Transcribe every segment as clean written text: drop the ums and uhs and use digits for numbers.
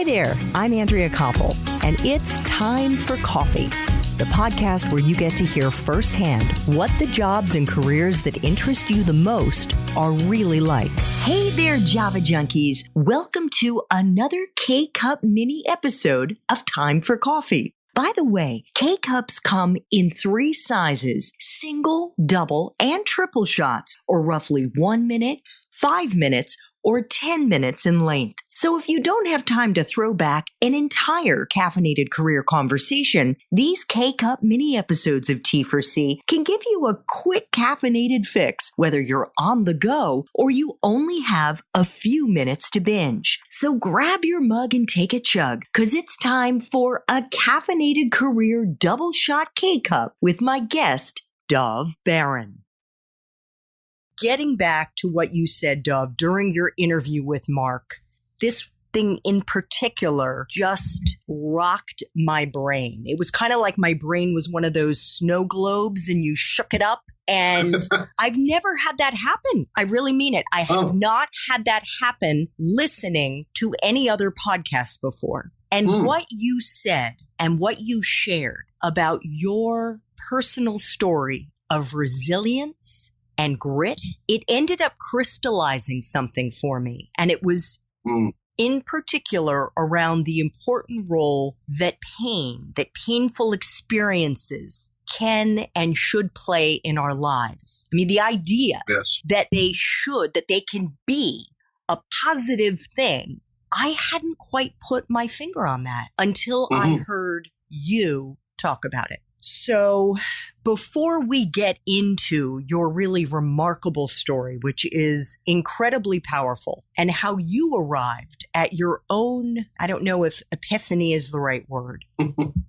Hi there, I'm Andrea Koppel, and it's time for coffee, the podcast where you get to hear firsthand what the jobs and careers that interest you the most are really like. Hey there, Java junkies. Welcome to another K-Cup mini episode of Time for Coffee. By the way, K-Cups come in 3 sizes, single, double, and triple shots, or roughly 1 minute, 5 minutes, or 10 minutes in length. So if you don't have time to throw back an entire caffeinated career conversation, these K-Cup mini episodes of T4C can give you a quick caffeinated fix, whether you're on the go or you only have a few minutes to binge. So grab your mug and take a chug, because it's time for a caffeinated career double shot K-Cup with my guest, Dov Baron. Getting back to what you said, Dov, during your interview with Mark, this thing in particular just rocked my brain. It was kind of like my brain was one of those snow globes and you shook it up. And I've never had that happen. I really mean it. I have not had that happen listening to any other podcast before. And what you said and what you shared about your personal story of resilience and grit, it ended up crystallizing something for me. And it was in particular around the important role that painful experiences can and should play in our lives. I mean, the idea that they can be a positive thing, I hadn't quite put my finger on that until I heard you talk about it. So before we get into your really remarkable story, which is incredibly powerful, and how you arrived at your own, I don't know if epiphany is the right word,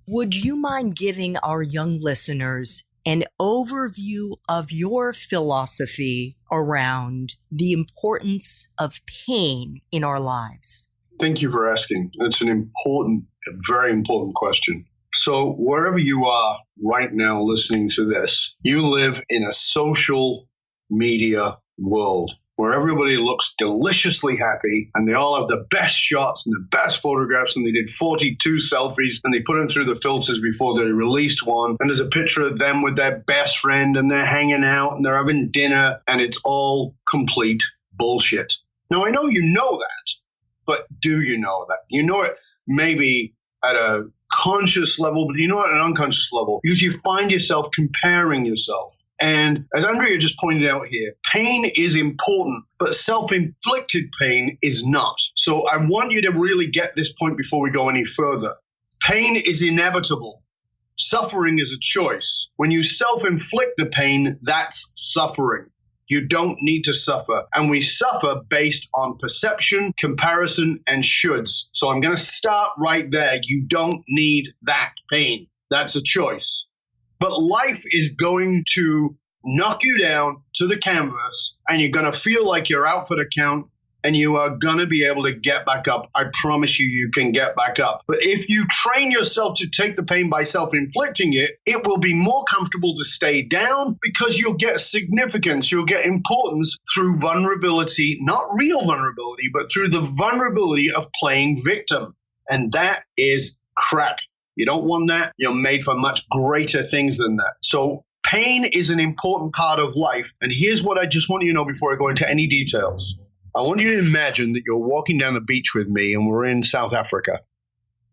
would you mind giving our young listeners an overview of your philosophy around the importance of pain in our lives? Thank you for asking. It's a very important question. So wherever you are right now listening to this, you live in a social media world where everybody looks deliciously happy and they all have the best shots and the best photographs, and they did 42 selfies and they put them through the filters before they released one. And there's a picture of them with their best friend and they're hanging out and they're having dinner, and it's all complete bullshit. Now, I know you know that, but do you know that? You know it maybe at a conscious level, but you know at an unconscious level, because you find yourself comparing yourself. And as Andrea just pointed out here, pain is important, but self-inflicted pain is not. So I want you to really get this point before we go any further. Pain is inevitable. Suffering is a choice. When you self-inflict the pain, that's suffering. You don't need to suffer. And we suffer based on perception, comparison, and shoulds. So I'm going to start right there. You don't need that pain. That's a choice. But life is going to knock you down to the canvas, and you're going to feel like you're out for the count, and you are going to be able to get back up. I promise you, you can get back up. But if you train yourself to take the pain by self-inflicting it, it will be more comfortable to stay down, because you'll get significance, you'll get importance through vulnerability, not real vulnerability, but through the vulnerability of playing victim. And that is crap. You don't want that. You're made for much greater things than that. So pain is an important part of life. And here's what I just want you to know before I go into any details. I want you to imagine that you're walking down the beach with me and we're in South Africa.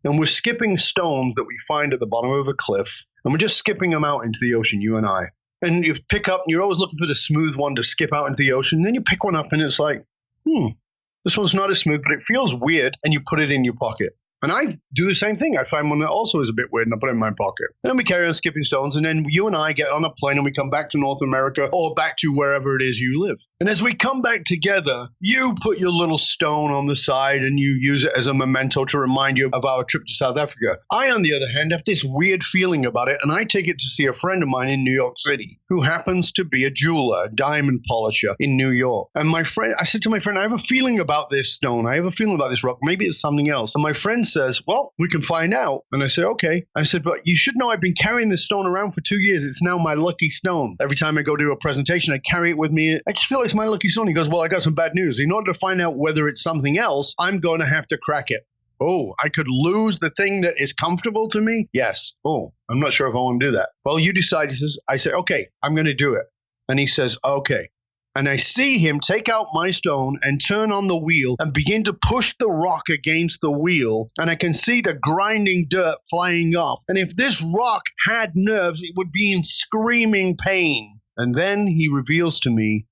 And we're skipping stones that we find at the bottom of a cliff. And we're just skipping them out into the ocean, you and I. And you pick up, and you're always looking for the smooth one to skip out into the ocean. And then you pick one up and it's like, this one's not as smooth, but it feels weird. And you put it in your pocket. And I do the same thing. I find one that also is a bit weird and I put it in my pocket. And then we carry on skipping stones. And then you and I get on a plane and we come back to North America or back to wherever it is you live. And as we come back together, you put your little stone on the side and you use it as a memento to remind you of our trip to South Africa. I, on the other hand, have this weird feeling about it. And I take it to see a friend of mine in New York City who happens to be a jeweler, a diamond polisher in New York. And I said to my friend, I have a feeling about this stone. I have a feeling about this rock. Maybe it's something else. And my friend says, well, we can find out. And I said, okay. I said, but you should know I've been carrying this stone around for 2 years. It's now my lucky stone. Every time I go to a presentation, I carry it with me. I just feel like it's my lucky stone. He goes, well, I got some bad news. In order to find out whether it's something else, I'm going to have to crack it. Oh, I could lose the thing that is comfortable to me? Yes. Oh, I'm not sure if I want to do that. Well, you decide. He says, I say, okay, I'm going to do it. And he says, okay. And I see him take out my stone and turn on the wheel and begin to push the rock against the wheel. And I can see the grinding dirt flying off. And if this rock had nerves, it would be in screaming pain. And then he reveals to me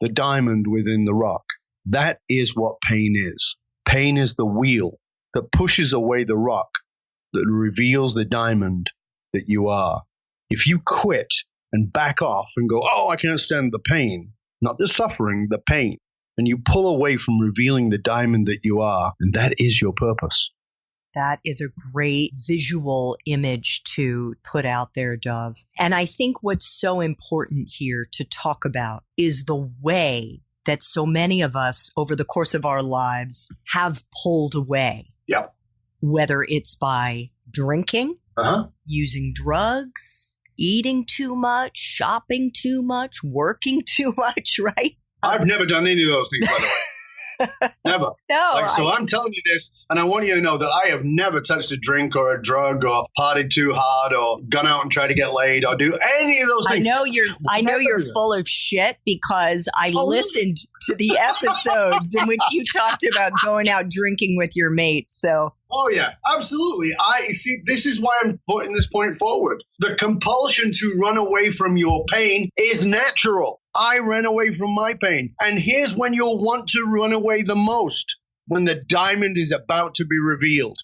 the diamond within the rock. That is what pain is. Pain is the wheel that pushes away the rock, that reveals the diamond that you are. If you quit and back off and go, oh, I can't stand the pain, not the suffering, the pain. And you pull away from revealing the diamond that you are, and that is your purpose. That is a great visual image to put out there, Dove. And I think what's so important here to talk about is the way that so many of us over the course of our lives have pulled away. Yep. Whether it's by drinking, using drugs, eating too much, shopping too much, working too much, right? I've never done any of those things, by the way. Never. No. So I'm telling you this, and I want you to know that I have never touched a drink or a drug or partied too hard or gone out and tried to get laid or do any of those things. I know you're full of shit because I listened to the episodes in which you talked about going out drinking with your mates. So. Oh, yeah, absolutely. This is why I'm putting this point forward. The compulsion to run away from your pain is natural. I ran away from my pain. And here's when you'll want to run away the most, when the diamond is about to be revealed.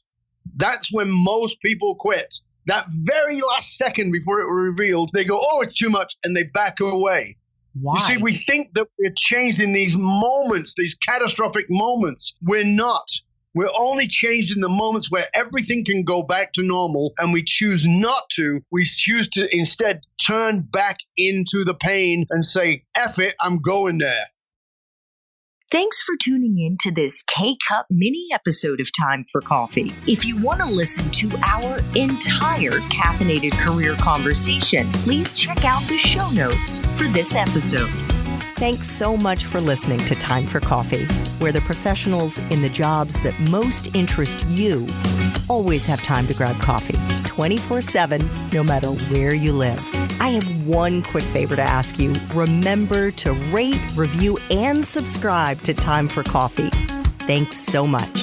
That's when most people quit. That very last second before it was revealed, they go, oh, it's too much, and they back away. Why? You see, we think that we're changed in these moments, these catastrophic moments. We're not. We're only changed in the moments where everything can go back to normal, and we choose not to. We choose to instead turn back into the pain and say, F it, I'm going there. Thanks for tuning in to this K-Cup mini episode of Time for Coffee. If you want to listen to our entire caffeinated career conversation, please check out the show notes for this episode. Thanks so much for listening to Time for Coffee, where the professionals in the jobs that most interest you always have time to grab coffee 24/7, no matter where you live. I have one quick favor to ask you. Remember to rate, review, and subscribe to Time for Coffee. Thanks so much.